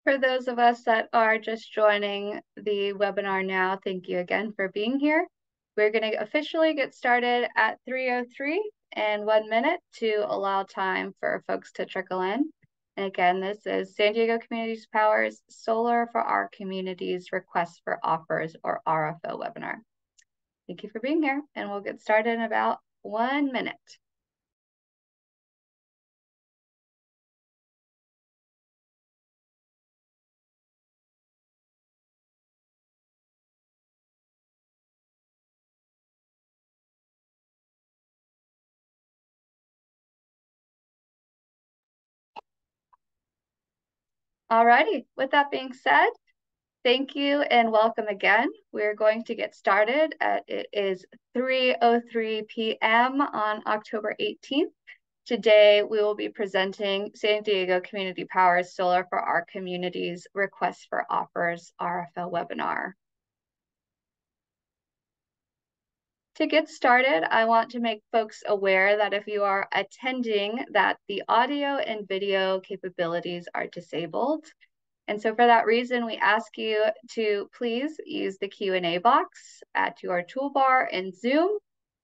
For those of us that are just joining the webinar now, thank you again for being here. We're going to officially get started at 3:03 and 1 minute to allow time for folks to trickle in. And again, this is San Diego Community Power's Solar for Our Communities Request for Offers, or RFO webinar. Thank you for being here, and we'll get started in about 1 minute. Alrighty, with that being said, thank you and welcome again. We're going to get started it is 3:03 p.m. on October 18th. Today, we will be presenting San Diego Community Power's Solar for Our Communities Request for Offers RFO webinar. To get started, I want to make folks aware that if you are attending, that the audio and video capabilities are disabled. And so for that reason, we ask you to please use the Q&A box at your toolbar in Zoom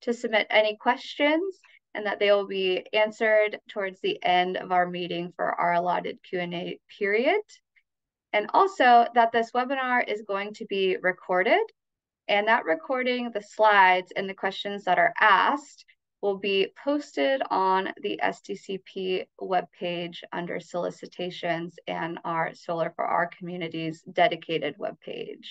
to submit any questions, and that they will be answered towards the end of our meeting for our allotted Q&A period. And also that this webinar is going to be recorded, and that recording, the slides, and the questions that are asked will be posted on the SDCP webpage under solicitations and our Solar for Our Communities dedicated webpage.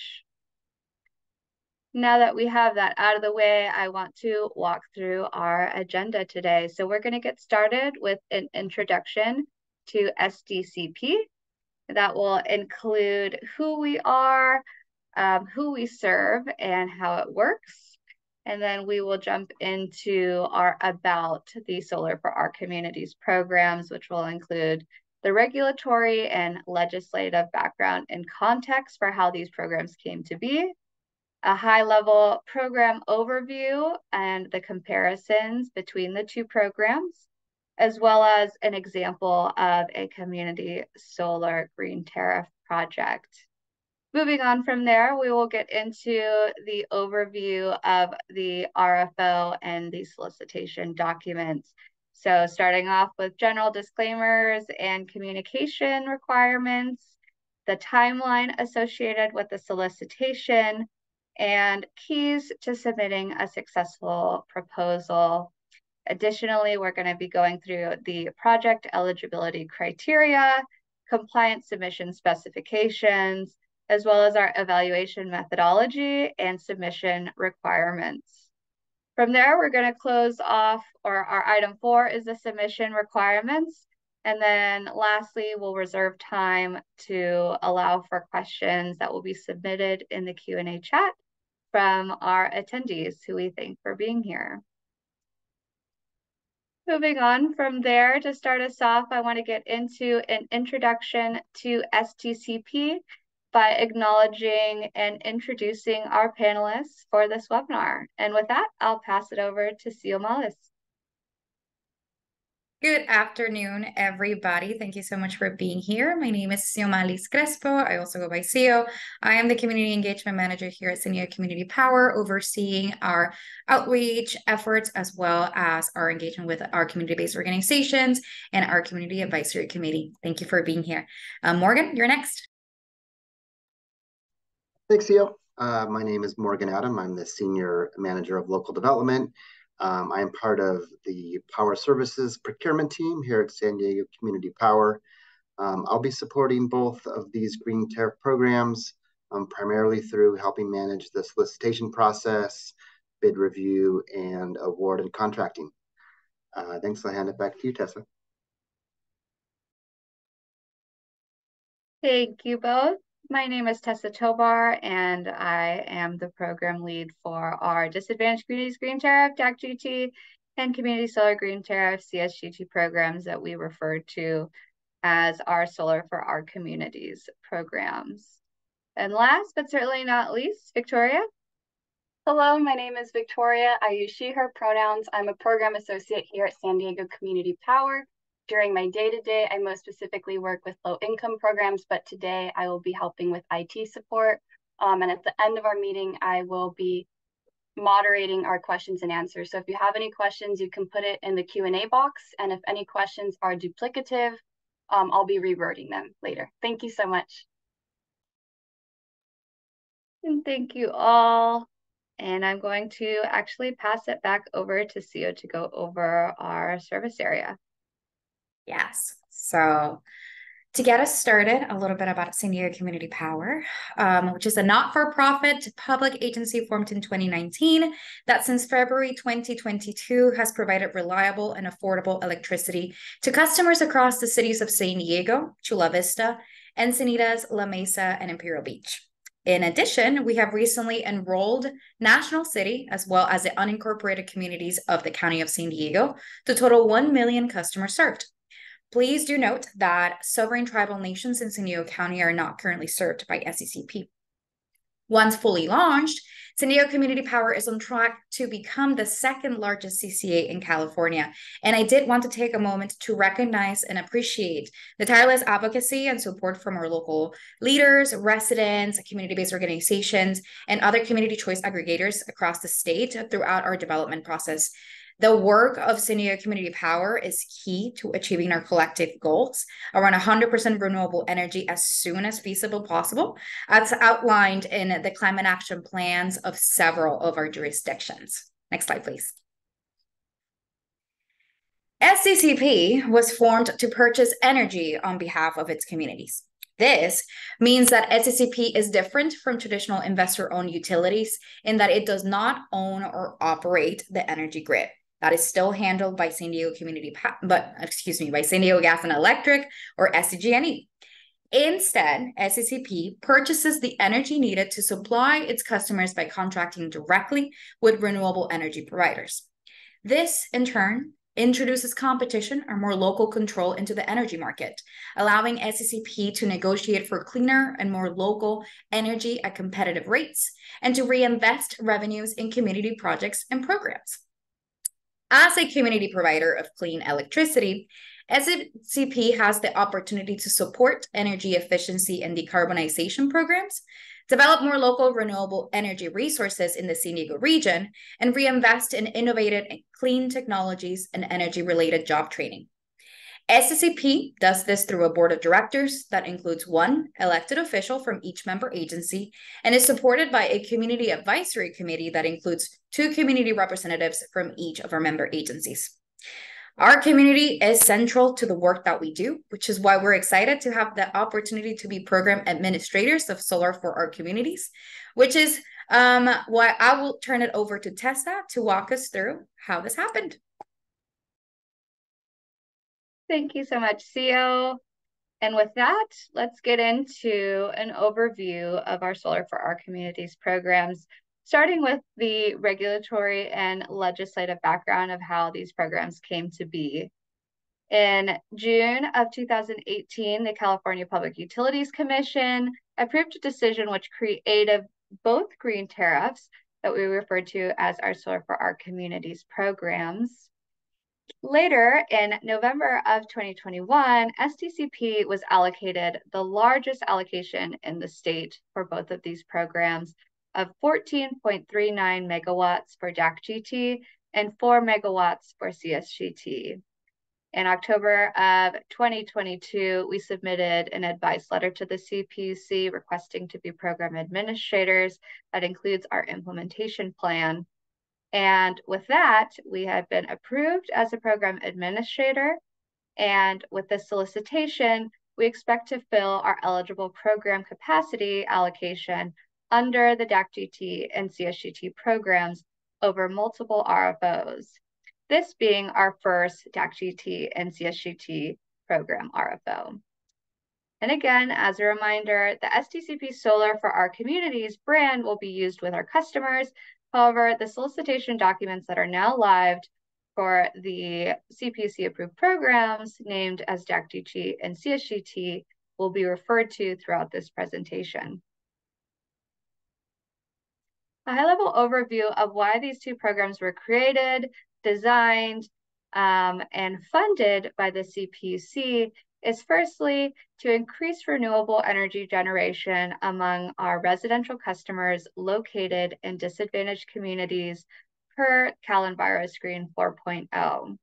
Now that we have that out of the way, I want to walk through our agenda today. So we're going to get started with an introduction to SDCP. That will include who we are, who we serve, and how it works. And then we will jump into our About the Solar for Our Communities programs, which will include the regulatory and legislative background and context for how these programs came to be, a high-level program overview and the comparisons between the two programs, as well as an example of a community solar green tariff project. Moving on from there, we will get into the overview of the RFO and the solicitation documents. So starting off with general disclaimers and communication requirements, the timeline associated with the solicitation, and keys to submitting a successful proposal. Additionally, we're going to be going through the project eligibility criteria, compliance submission specifications, as well as our evaluation methodology and submission requirements. From there, we're going to close off, or our item 4 is the submission requirements. And then lastly, we'll reserve time to allow for questions that will be submitted in the Q&A chat from our attendees, who we thank for being here. Moving on from there, to start us off, I want to get into an introduction to STCP by acknowledging and introducing our panelists for this webinar. And with that, I'll pass it over to Siomalis. Good afternoon, everybody. Thank you so much for being here. My name is Siomalis Crespo. I also go by Sio. I am the Community Engagement Manager here at San Diego Community Power, overseeing our outreach efforts as well as our engagement with our community-based organizations and our Community Advisory Committee. Thank you for being here. Morgan, you're next. Thanks, Sio. My name is Morgan Adam. I'm the Senior Manager of Local Development. I am part of the Power Services procurement team here at San Diego Community Power. I'll be supporting both of these green tariff programs, primarily through helping manage the solicitation process, bid review, and award and contracting. Thanks. I'll hand it back to you, Tessa. Thank you both. My name is Tessa Tobar, and I am the program lead for our Disadvantaged Communities Green Tariff, DAC-GT, and Community Solar Green Tariff, CSGT programs that we refer to as our Solar for Our Communities programs. And last but certainly not least, Victoria. Hello, my name is Victoria. I use she, her pronouns. I'm a program associate here at San Diego Community Power. during my day-to-day, I most specifically work with low-income programs, but today I will be helping with IT support. And at the end of our meeting, I will be moderating our questions and answers. So if you have any questions, you can put it in the Q&A box. And if any questions are duplicative, I'll be rewording them later. Thank you so much. And thank you all. And I'm going to actually pass it back over to Sio to go over our service area. Yes. So to get us started, a little bit about San Diego Community Power, which is a not-for-profit public agency formed in 2019 that since February 2022 has provided reliable and affordable electricity to customers across the cities of San Diego, Chula Vista, Encinitas, La Mesa, and Imperial Beach. In addition, we have recently enrolled National City as well as the unincorporated communities of the County of San Diego to total 1 million customers served. Please do note that sovereign tribal nations in San Diego County are not currently served by SCCP. Once fully launched, San Diego Community Power is on track to become the second largest CCA in California. And I did want to take a moment to recognize and appreciate the tireless advocacy and support from our local leaders, residents, community-based organizations, and other community choice aggregators across the state throughout our development process. The work of San Diego Community Power is key to achieving our collective goals around 100% renewable energy as soon as feasible possible, as outlined in the climate action plans of several of our jurisdictions. Next slide, please. SCCP was formed to purchase energy on behalf of its communities. This means that SCCP is different from traditional investor-owned utilities in that it does not own or operate the energy grid. That is still handled by San Diego by San Diego Gas and Electric, or SDG&E. Instead, SCCP purchases the energy needed to supply its customers by contracting directly with renewable energy providers. This, in turn, introduces competition or more local control into the energy market, allowing SCCP to negotiate for cleaner and more local energy at competitive rates and to reinvest revenues in community projects and programs. As a community provider of clean electricity, SCCP has the opportunity to support energy efficiency and decarbonization programs, develop more local renewable energy resources in the San Diego region, and reinvest in innovative and clean technologies and energy-related job training. SCCP does this through a board of directors that includes one elected official from each member agency and is supported by a community advisory committee that includes 2 community representatives from each of our member agencies. Our community is central to the work that we do, which is why we're excited to have the opportunity to be program administrators of solar for our communities, which is why I will turn it over to Tessa to walk us through how this happened. Thank you so much, Sio. And with that, let's get into an overview of our Solar for Our Communities programs, starting with the regulatory and legislative background of how these programs came to be. In June of 2018, the California Public Utilities Commission approved a decision which created both green tariffs that we refer to as our Solar for Our Communities programs. Later, in November of 2021, SDCP was allocated the largest allocation in the state for both of these programs of 14.39 megawatts for DAC-GT and 4 megawatts for CSGT. In October of 2022, we submitted an advice letter to the CPUC requesting to be program administrators. That includes our implementation plan. And with that, we have been approved as a program administrator. And with this solicitation, we expect to fill our eligible program capacity allocation under the DAC-GT and CSGT programs over multiple RFOs. This being our first DAC-GT and CSGT program RFO. And again, as a reminder, the SDCP Solar for Our Communities brand will be used with our customers. However, the solicitation documents that are now live for the CPUC approved programs named as DAC-GT and CSGT will be referred to throughout this presentation. A high-level overview of why these 2 programs were created, designed, and funded by the CPUC is firstly to increase renewable energy generation among our residential customers located in disadvantaged communities per CalEnviroScreen 4.0.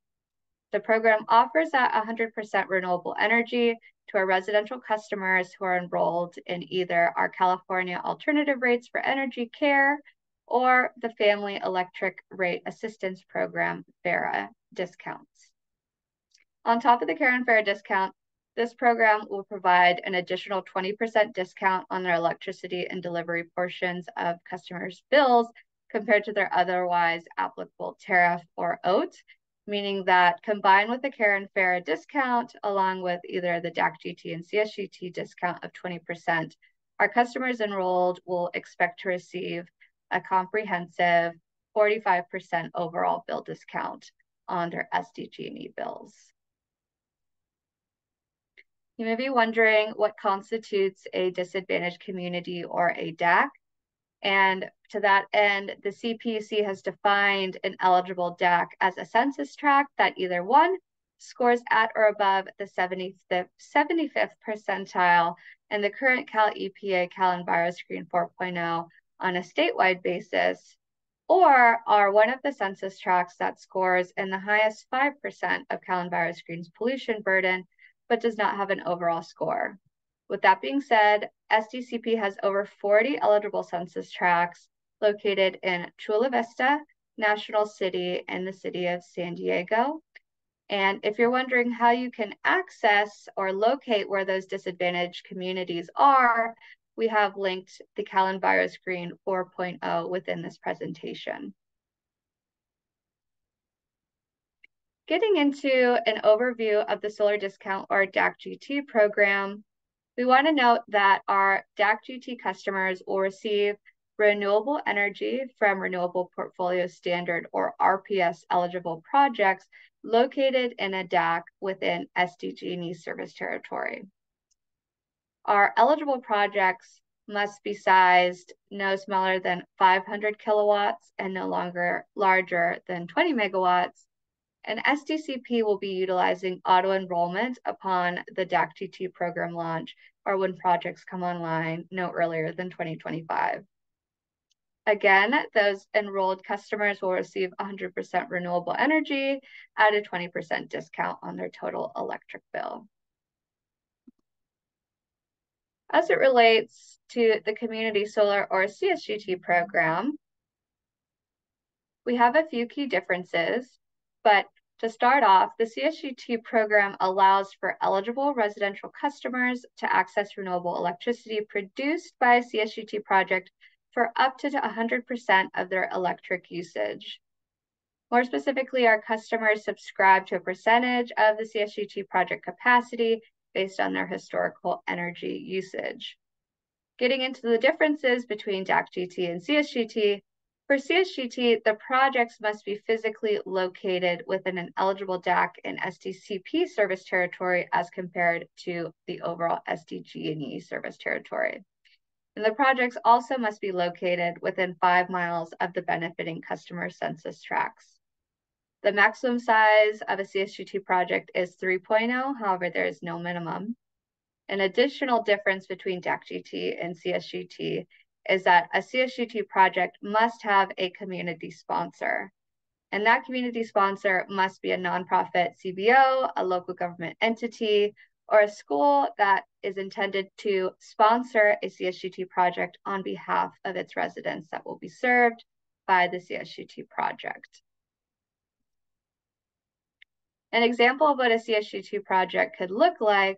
The program offers that 100% renewable energy to our residential customers who are enrolled in either our California Alternative Rates for Energy Care or the Family Electric Rate Assistance Program, FARA, discounts. On top of the Care and FARA discount, this program will provide an additional 20% discount on their electricity and delivery portions of customers' bills compared to their otherwise applicable tariff or OAT, meaning that combined with the Care and FARA discount, along with either the DAC-GT and CSGT discount of 20%, our customers enrolled will expect to receive a comprehensive 45% overall bill discount on their SDG&E bills. You may be wondering what constitutes a disadvantaged community or a DAC. And to that end, the CPUC has defined an eligible DAC as a census tract that either one, scores at or above the 75th percentile in the current Cal EPA CalEnviroScreen 4.0 on a statewide basis, or are one of the census tracts that scores in the highest 5% of CalEnviroScreen's pollution burden, but does not have an overall score. With that being said, SDCP has over 40 eligible census tracts located in Chula Vista, National City, and the city of San Diego. And if you're wondering how you can access or locate where those disadvantaged communities are, we have linked the CalEnviroScreen 4.0 within this presentation. Getting into an overview of the Solar Discount or DAC-GT program, we want to note that our DAC-GT customers will receive renewable energy from Renewable Portfolio Standard or RPS eligible projects located in a DAC within SDG&E service territory. Our eligible projects must be sized no smaller than 500 kilowatts and no larger than 20 megawatts. And SDCP will be utilizing auto-enrollment upon the DAC-GT program launch or when projects come online no earlier than 2025. Again, those enrolled customers will receive 100% renewable energy at a 20% discount on their total electric bill. As it relates to the Community Solar or CSGT program, we have a few key differences, but to start off, the CSGT program allows for eligible residential customers to access renewable electricity produced by a CSGT project for up to 100% of their electric usage. More specifically, our customers subscribe to a percentage of the CSGT project capacity based on their historical energy usage. Getting into the differences between DAC-GT and CSGT, for CSGT, the projects must be physically located within an eligible DAC and SDCP service territory as compared to the overall SDG&E service territory. And the projects also must be located within 5 miles of the benefiting customer census tracts. The maximum size of a CSGT project is 3.0, however, there is no minimum. An additional difference between DAC-GT and CSGT is that a CSGT project must have a community sponsor. And that community sponsor must be a nonprofit CBO, a local government entity, or a school that is intended to sponsor a CSGT project on behalf of its residents that will be served by the CSGT project. An example of what a CSGT project could look like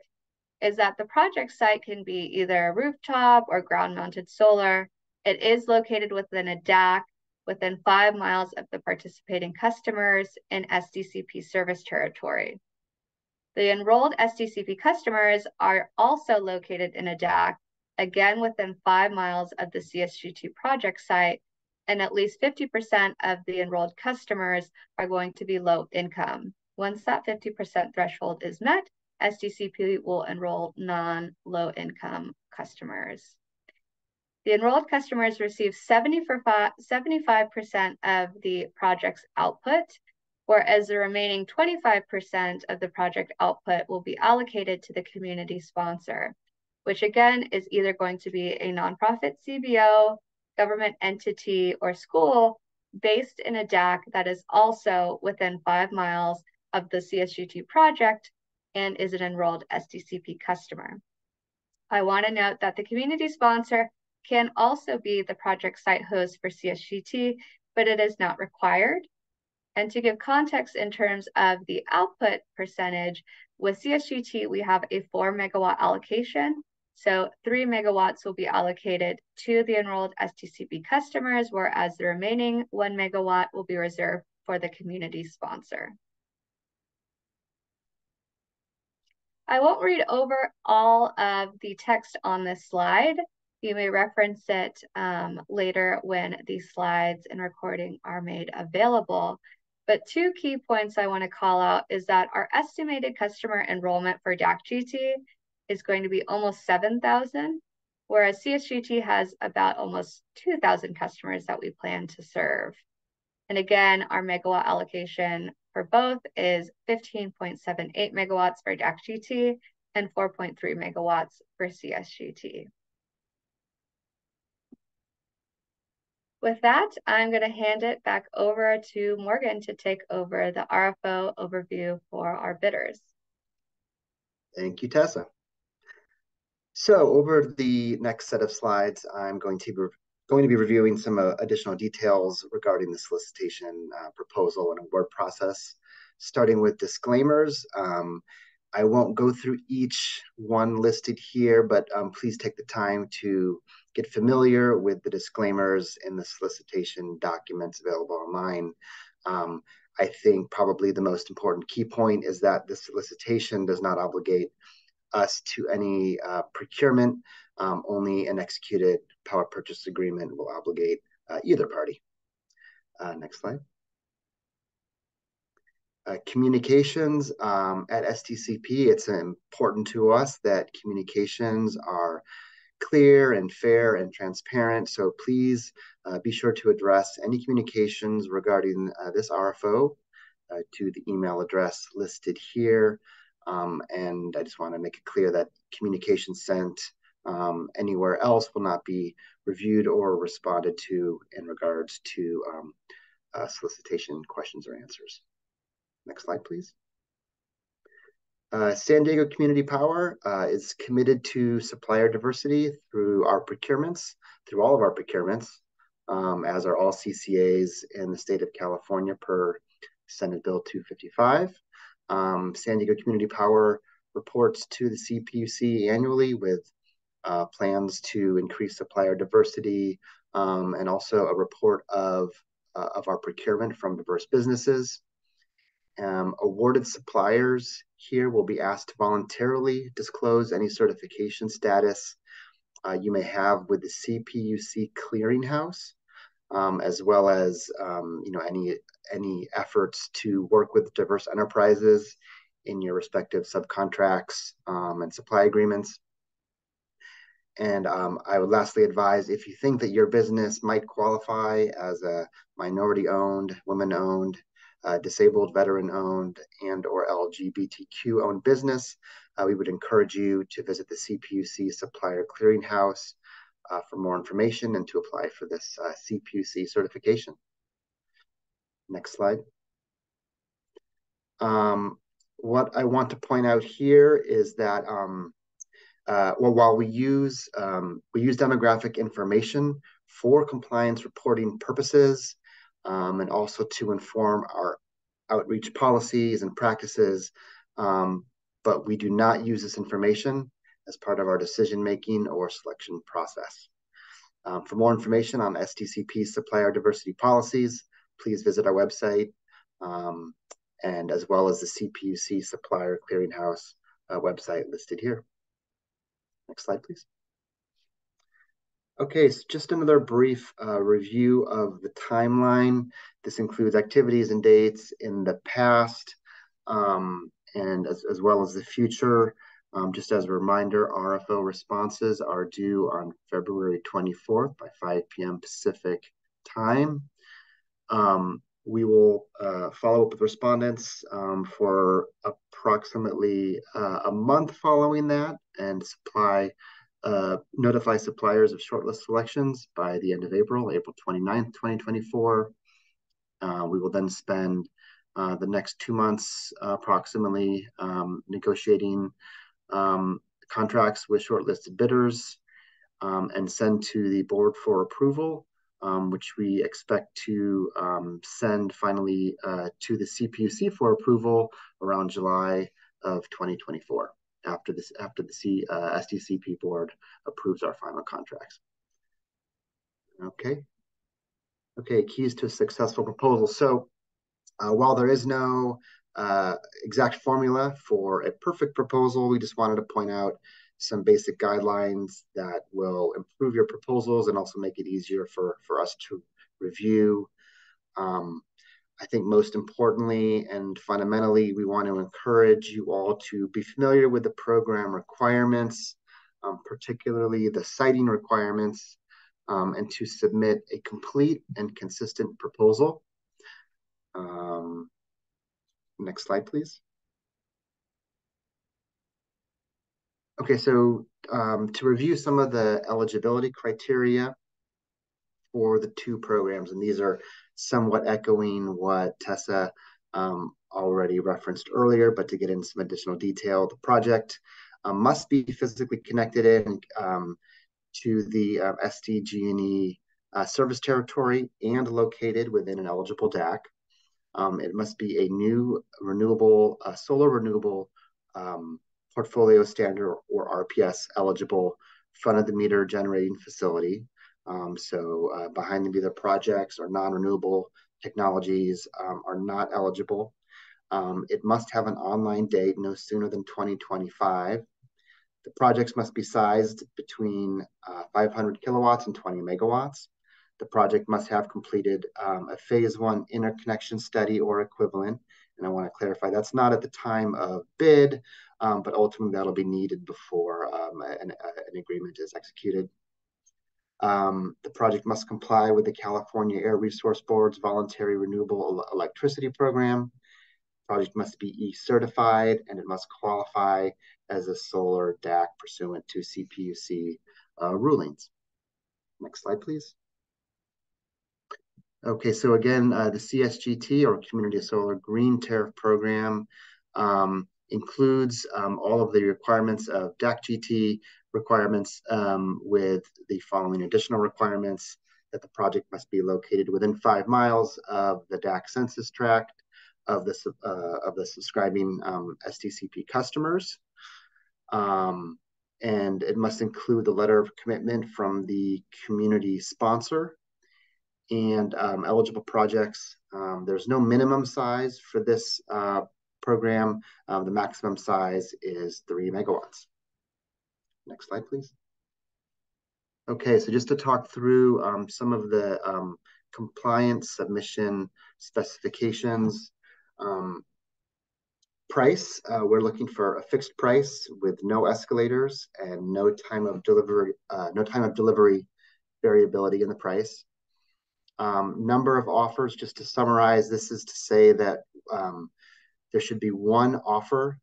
is that the project site can be either a rooftop or ground-mounted solar. It is located within a DAC within 5 miles of the participating customers in SDCP service territory. The enrolled SDCP customers are also located in a DAC, again within 5 miles of the CSGT project site, and at least 50% of the enrolled customers are going to be low income. Once that 50% threshold is met, SDCP will enroll non-low income customers. The enrolled customers receive 75% of the project's output, whereas the remaining 25% of the project output will be allocated to the community sponsor, which again is either going to be a nonprofit CBO, government entity, or school based in a DAC that is also within 5 miles of the CSUT project and is an enrolled SDCP customer. I want to note that the community sponsor can also be the project site host for CSGT, but it is not required. And to give context in terms of the output percentage, with CSGT, we have a 4 megawatt allocation. So 3 megawatts will be allocated to the enrolled STCP customers, whereas the remaining 1 megawatt will be reserved for the community sponsor. I won't read over all of the text on this slide. You may reference it later when these slides and recording are made available. But 2 key points I want to call out is that our estimated customer enrollment for DAC-GT is going to be almost 7,000, whereas CSGT has about almost 2,000 customers that we plan to serve. And again, our megawatt allocation for both is 15.78 megawatts for DAC-GT and 4.3 megawatts for CSGT. With that, I'm going to hand it back over to Morgan to take over the RFO overview for our bidders. Thank you, Tessa. So over the next set of slides, I'm going to be reviewing some additional details regarding the solicitation proposal and award process, starting with disclaimers. I won't go through each one listed here, but please take the time to get familiar with the disclaimers in the solicitation documents available online. I think probably the most important key point is that the solicitation does not obligate us to any procurement. Only an executed power purchase agreement will obligate either party. Next slide. Communications at STCP, it's important to us that communications are clear and fair and transparent. So please be sure to address any communications regarding this RFO to the email address listed here. And I just want to make it clear that communication sent anywhere else will not be reviewed or responded to in regards to solicitation questions or answers. Next slide, please. San Diego Community Power is committed to supplier diversity through our procurements, through all of our procurements, as are all CCAs in the state of California per Senate Bill 255. San Diego Community Power reports to the CPUC annually with plans to increase supplier diversity and also a report of our procurement from diverse businesses. Awarded suppliers here will be asked to voluntarily disclose any certification status you may have with the CPUC clearinghouse, as well as any efforts to work with diverse enterprises in your respective subcontracts and supply agreements. And I would lastly advise, if you think that your business might qualify as a minority-owned, women-owned, disabled, veteran-owned, and or LGBTQ-owned business, we would encourage you to visit the CPUC Supplier Clearinghouse for more information and to apply for this CPUC certification. Next slide. What I want to point out here is that while we use demographic information for compliance reporting purposes, and also to inform our outreach policies and practices, but we do not use this information as part of our decision-making or selection process. For more information on STCP supplier diversity policies, please visit our website, and as well as the CPUC Supplier Clearinghouse website listed here. Next slide, please. Okay, so just another brief review of the timeline. This includes activities and dates in the past and as well as the future. Just as a reminder, RFO responses are due on February 24th by 5 p.m. Pacific time. We will follow up with respondents for approximately a month following that, and notify suppliers of shortlist selections by the end of April 29th, 2024. We will then spend the next 2 months approximately negotiating contracts with shortlisted bidders and send to the board for approval, which we expect to send finally to the CPUC for approval around July of 2024, after the SDCP board approves our final contracts. Okay, keys to a successful proposal. So while there is no exact formula for a perfect proposal, we just wanted to point out some basic guidelines that will improve your proposals and also make it easier for us to review. I think most importantly and fundamentally, we want to encourage you all to be familiar with the program requirements, particularly the siting requirements, and to submit a complete and consistent proposal. Next slide, please. Okay, so to review some of the eligibility criteria for the two programs, and these are somewhat echoing what Tessa already referenced earlier, but to get into some additional detail, the project must be physically connected in to the SDG&E service territory and located within an eligible DAC. It must be a new renewable, solar renewable portfolio standard or RPS eligible front of the meter generating facility. So behind the meter projects or non-renewable technologies are not eligible. It must have an online date no sooner than 2025. The projects must be sized between 500 kilowatts and 20 megawatts. The project must have completed a phase 1 interconnection study or equivalent. And I want to clarify, that's not at the time of bid, but ultimately that'll be needed before an agreement is executed. The project must comply with the California Air Resource Board's Voluntary Renewable Electricity Program. The project must be E-certified, and it must qualify as a solar DAC pursuant to CPUC rulings. Next slide, please. Okay, so again, the CSGT, or Community Solar Green Tariff Program, includes all of the requirements of DAC-GT requirements, with the following additional requirements: that the project must be located within 5 miles of the DAC census tract of the subscribing SDCP customers. And it must include the letter of commitment from the community sponsor. And eligible projects, there's no minimum size for this program. The maximum size is 3 megawatts. Next slide, please. Okay, so just to talk through some of the compliance submission specifications. Price, we're looking for a fixed price with no escalators and no time of delivery variability in the price. Number of offers, just to summarize, this is to say that there should be one offer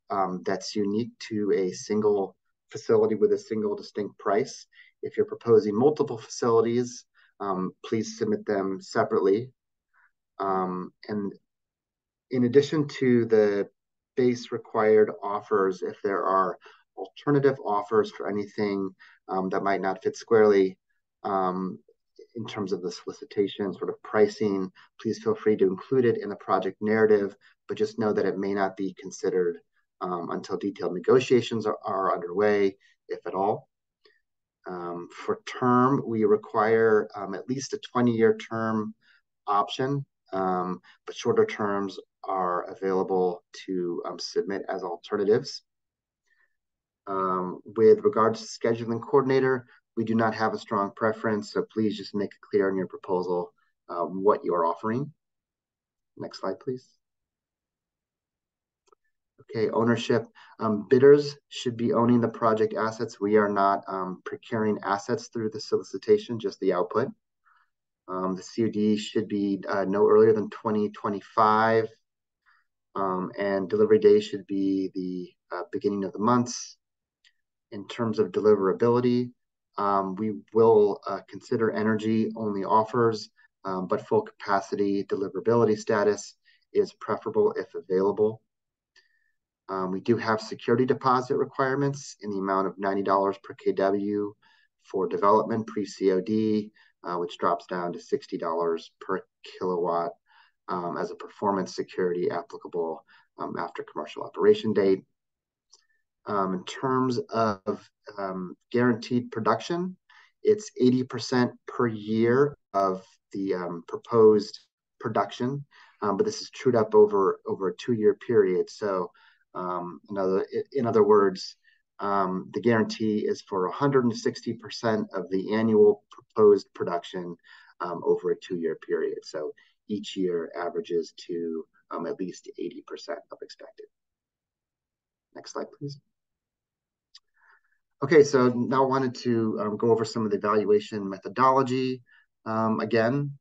that's unique to a single facility with a single distinct price. If you're proposing multiple facilities, please submit them separately. And in addition to the base required offers, if there are alternative offers for anything that might not fit squarely in terms of the solicitation sort of pricing, please feel free to include it in the project narrative, but just know that it may not be considered until detailed negotiations are underway, if at all. For term, we require at least a 20-year term option, but shorter terms are available to submit as alternatives. With regards to scheduling coordinator, we do not have a strong preference, so please just make it clear in your proposal what you're offering. Next slide, please. Okay, ownership. Bidders should be owning the project assets. We are not procuring assets through the solicitation, just the output. The COD should be no earlier than 2025, and delivery day should be the beginning of the months. In terms of deliverability, we will consider energy-only offers, but full capacity deliverability status is preferable if available. We do have security deposit requirements in the amount of $90 per kW for development pre-COD, which drops down to $60 per kilowatt as a performance security applicable after commercial operation date. In terms of guaranteed production, it's 80% per year of the proposed production, but this is trued up over a 2-year period. So in other words, the guarantee is for 160% of the annual proposed production over a 2-year period. So each year averages to at least 80% of expected. Next slide, please. Okay, so now I wanted to go over some of the evaluation methodology again.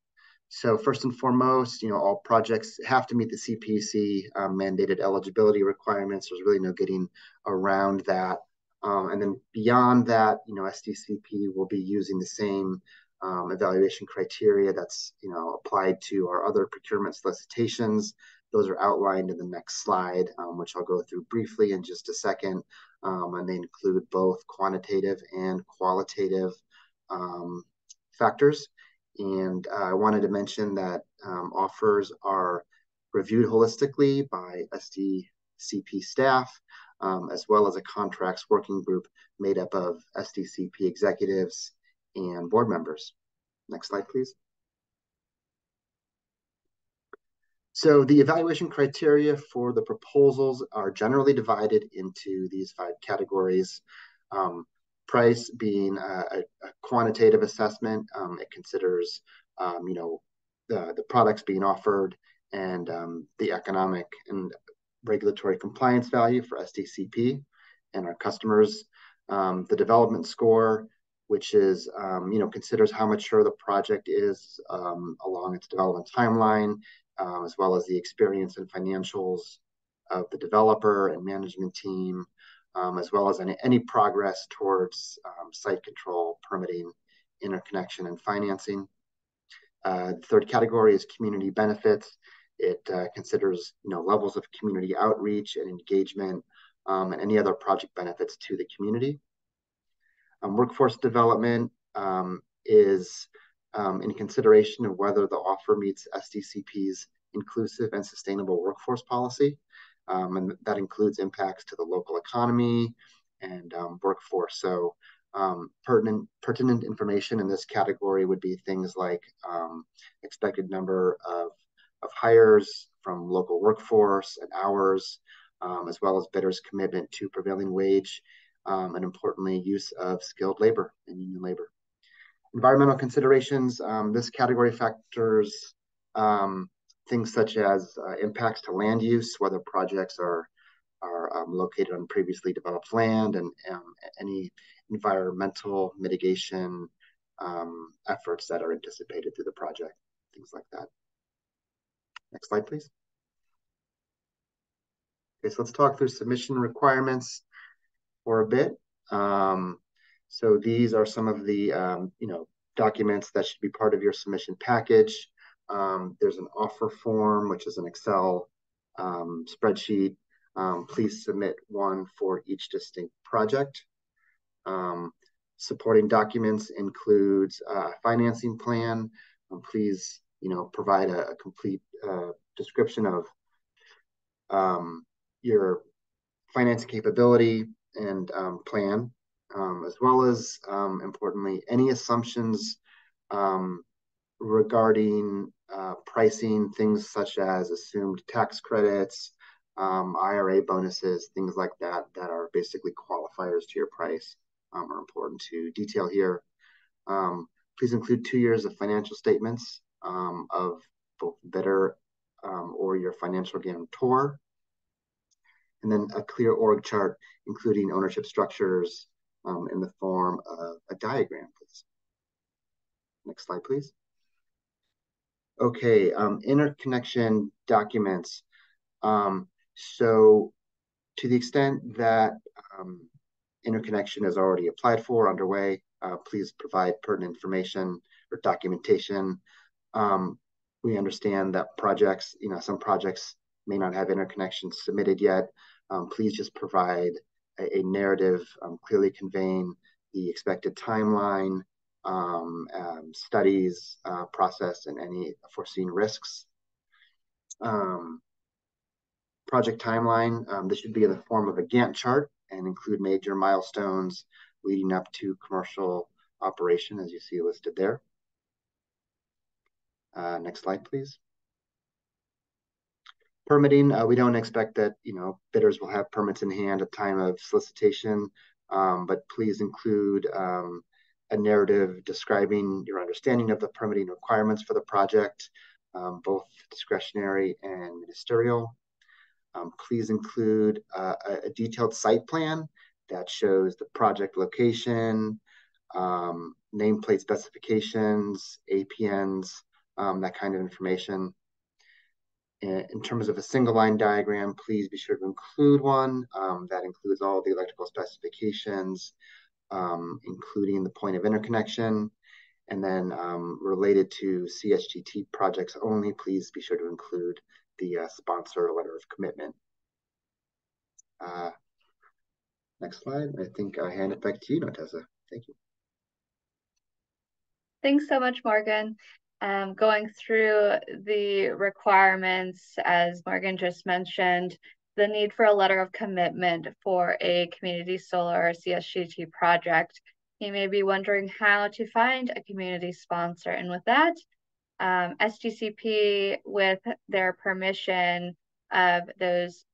So first and foremost, all projects have to meet the CPUC mandated eligibility requirements. There's really no getting around that. And then beyond that, SDCP will be using the same evaluation criteria that's applied to our other procurement solicitations. Those are outlined in the next slide, which I'll go through briefly in just a second. And they include both quantitative and qualitative factors. And I wanted to mention that offers are reviewed holistically by SDCP staff, as well as a contracts working group made up of SDCP executives and board members. Next slide, please. So the evaluation criteria for the proposals are generally divided into these 5 categories. Price being a quantitative assessment. It considers, the products being offered and the economic and regulatory compliance value for SDCP and our customers. The development score, which is, considers how mature the project is along its development timeline, as well as the experience and financials of the developer and management team, as well as any progress towards site control, permitting, interconnection, and financing. The third category is community benefits. It considers levels of community outreach and engagement and any other project benefits to the community. Workforce development is in consideration of whether the offer meets SDCP's inclusive and sustainable workforce policy. And that includes impacts to the local economy and workforce. So pertinent information in this category would be things like expected number of hires from local workforce and hours, as well as bidders' commitment to prevailing wage, and importantly, use of skilled labor and union labor. Environmental considerations, this category factors things such as impacts to land use, whether projects are located on previously developed land, and any environmental mitigation efforts that are anticipated through the project, things like that. Next slide, please. Okay, so let's talk through submission requirements for a bit. So these are some of the documents that should be part of your submission package. There's an offer form, which is an Excel spreadsheet. Please submit one for each distinct project. Supporting documents includes a financing plan. Please, provide a complete description of your financing capability and plan, as well as, importantly, any assumptions regarding pricing, things such as assumed tax credits, IRA bonuses, things like that, that are basically qualifiers to your price, are important to detail here. Please include 2 years of financial statements of both bidder or your financial guarantor. And then a clear org chart, including ownership structures in the form of a diagram, please. Next slide, please. Okay, interconnection documents. So to the extent that interconnection is already applied for, underway, please provide pertinent information or documentation. Um, we understand that projects, some projects may not have interconnections submitted yet. Please just provide a narrative clearly conveying the expected timeline, studies, process, and any foreseen risks. Project timeline, this should be in the form of a Gantt chart and include major milestones leading up to commercial operation, as you see listed there. Next slide, please. Permitting, we don't expect that bidders will have permits in hand at time of solicitation, but please include a narrative describing your understanding of the permitting requirements for the project, both discretionary and ministerial. Please include a detailed site plan that shows the project location, nameplate specifications, APNs, that kind of information. In terms of a single line diagram, please be sure to include one that includes all the electrical specifications, including the point of interconnection. And then related to CSGT projects only, please be sure to include the sponsor letter of commitment. Next slide. I think I hand it back to you, Natessa. Thank you. Thanks so much, Morgan. Going through the requirements, as Morgan just mentioned, the need for a letter of commitment for a community solar or CSGT project. You may be wondering how to find a community sponsor. And with that, SDCP, with their permission of those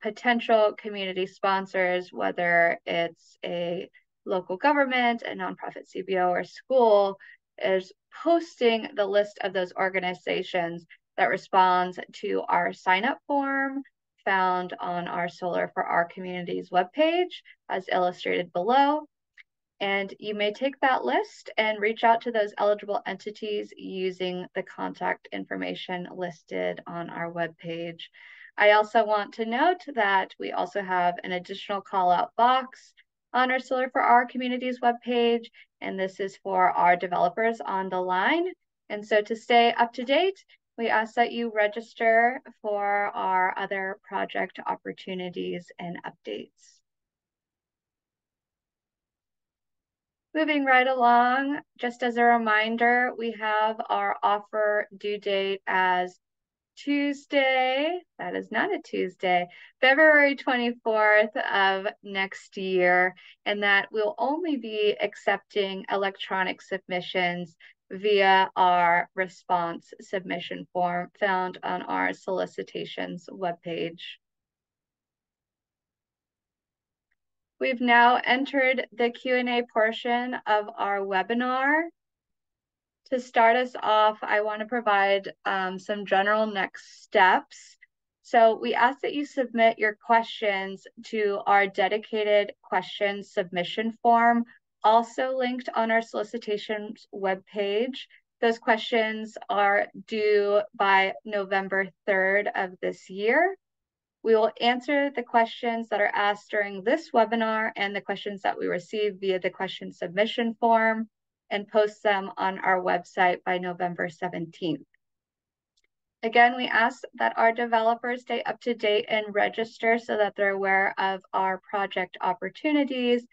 potential community sponsors, whether it's a local government, a nonprofit CBO, or school, is posting the list of those organizations that responds to our sign-up form found on our Solar for Our Communities webpage, as illustrated below. And you may take that list and reach out to those eligible entities using the contact information listed on our webpage. I also want to note that we also have an additional call-out box on our Solar for Our Communities webpage, and this is for our developers on the line. And so to stay up to date, we ask that you register for our other project opportunities and updates. Moving right along, just as a reminder, we have our offer due date as Tuesday, that is not a Tuesday, February 24th of next year, and that we'll only be accepting electronic submissions via our response submission form found on our solicitations webpage. We've now entered the Q&A portion of our webinar. To start us off, I want to provide some general next steps. So we ask that you submit your questions to our dedicated question submission form, also linked on our solicitations webpage. Those questions are due by November 3rd of this year. We will answer the questions that are asked during this webinar and the questions that we receive via the question submission form and post them on our website by November 17th. Again, we ask that our developers stay up to date and register so that they're aware of our project opportunities.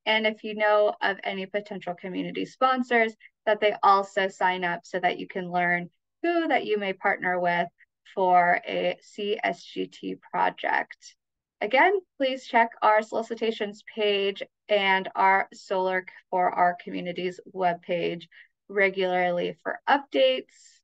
And if you know of any potential community sponsors, that they also sign up so that you can learn who that you may partner with for a CSGT project. Again, please check our solicitations page and our Solar for Our Communities webpage regularly for updates.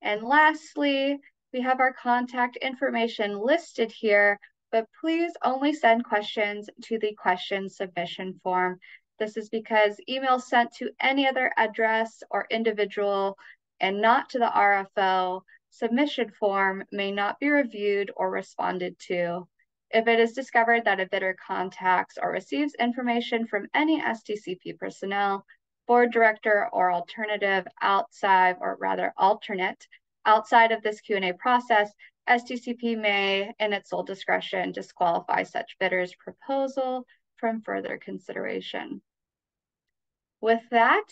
And lastly, we have our contact information listed here, but please only send questions to the question submission form. This is because emails sent to any other address or individual and not to the RFO submission form may not be reviewed or responded to. If it is discovered that a bidder contacts or receives information from any SDCP personnel board director or alternative outside, or rather alternate outside of this Q&A process, SDCP may, in its sole discretion, disqualify such bidder's proposal from further consideration. With that,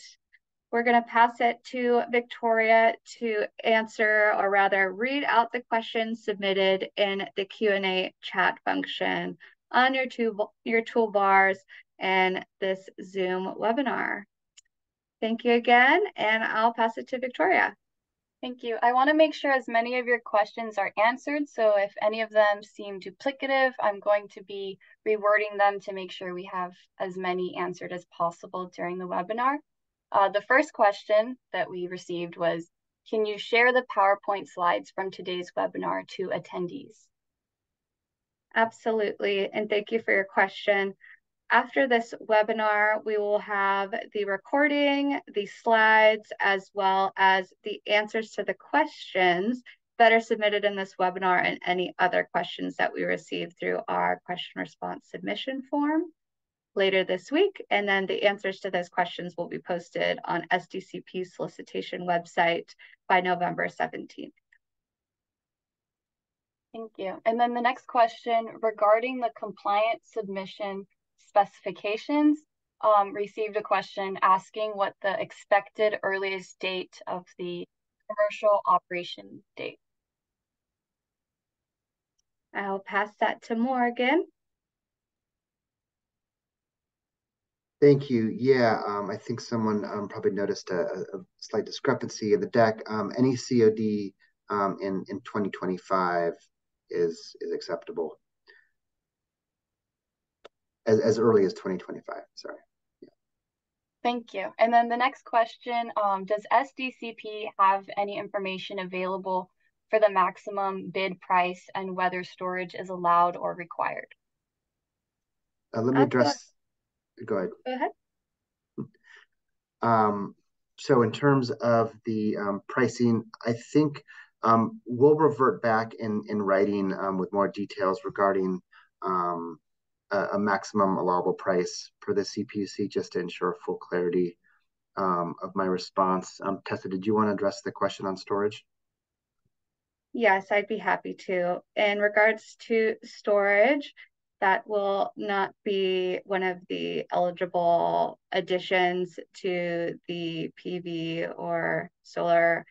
we're going to pass it to Victoria to answer, or rather read out the questions submitted in the Q&A chat function on your toolbars and this Zoom webinar. Thank you again, and I'll pass it to Victoria. Thank you. I want to make sure as many of your questions are answered. So if any of them seem duplicative, I'm going to be rewording them to make sure we have as many answered as possible during the webinar. The first question that we received was, can you share the PowerPoint slides from today's webinar to attendees? Absolutely, and thank you for your question. After this webinar, we will have the recording, the slides, as well as the answers to the questions that are submitted in this webinar and any other questions that we receive through our question response submission form later this week. And then the answers to those questions will be posted on SDCP's solicitation website by November 17th. Thank you. And then the next question regarding the compliant submission specifications, received a question asking what the expected earliest date of the commercial operation date. I'll pass that to Morgan. Thank you. Yeah, I think someone probably noticed a slight discrepancy in the deck. Any COD in 2025 is acceptable. As early as 2025, sorry. Yeah. Thank you. And then the next question, does SDCP have any information available for the maximum bid price and whether storage is allowed or required? Let me address, go ahead. Go ahead. So in terms of the pricing, I think we'll revert back in writing with more details regarding a maximum allowable price for the CPUC, just to ensure full clarity of my response. Tessa, did you want to address the question on storage? Yes, I'd be happy to. In regards to storage, that will not be one of the eligible additions to the PV or solar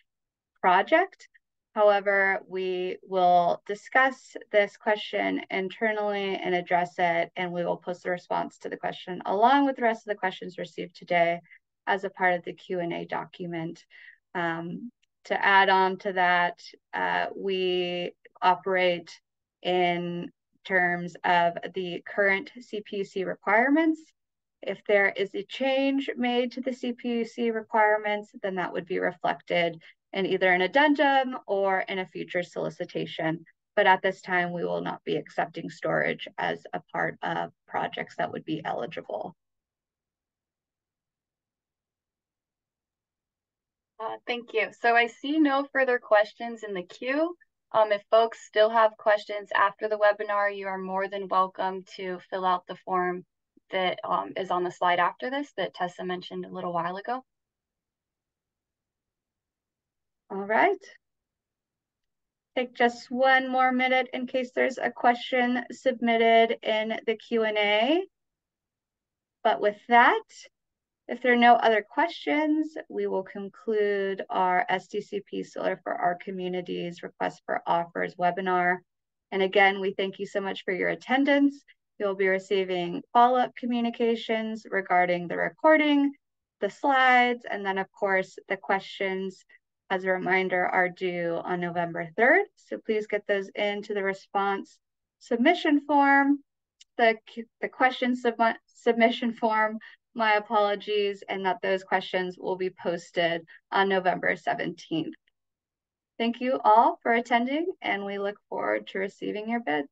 project. However, we will discuss this question internally and address it, and we will post a response to the question along with the rest of the questions received today as a part of the Q&A document. To add on to that, we operate in terms of the current CPUC requirements. If there is a change made to the CPUC requirements, then that would be reflected in either an addendum or in a future solicitation. But at this time, we will not be accepting storage as a part of projects that would be eligible. Thank you. So I see no further questions in the queue. If folks still have questions after the webinar, you are more than welcome to fill out the form that is on the slide after this that Tessa mentioned a little while ago. All right. Take just one more minute in case there's a question submitted in the Q&A. But with that, if there are no other questions, we will conclude our SDCP Solar for Our Communities Request for Offers webinar. And again, we thank you so much for your attendance. You'll be receiving follow-up communications regarding the recording, the slides, and then of course, the questions, as a reminder, are due on November 3rd. So please get those into the response submission form, the question submission form, my apologies, and that those questions will be posted on November 17th. Thank you all for attending, and we look forward to receiving your bids.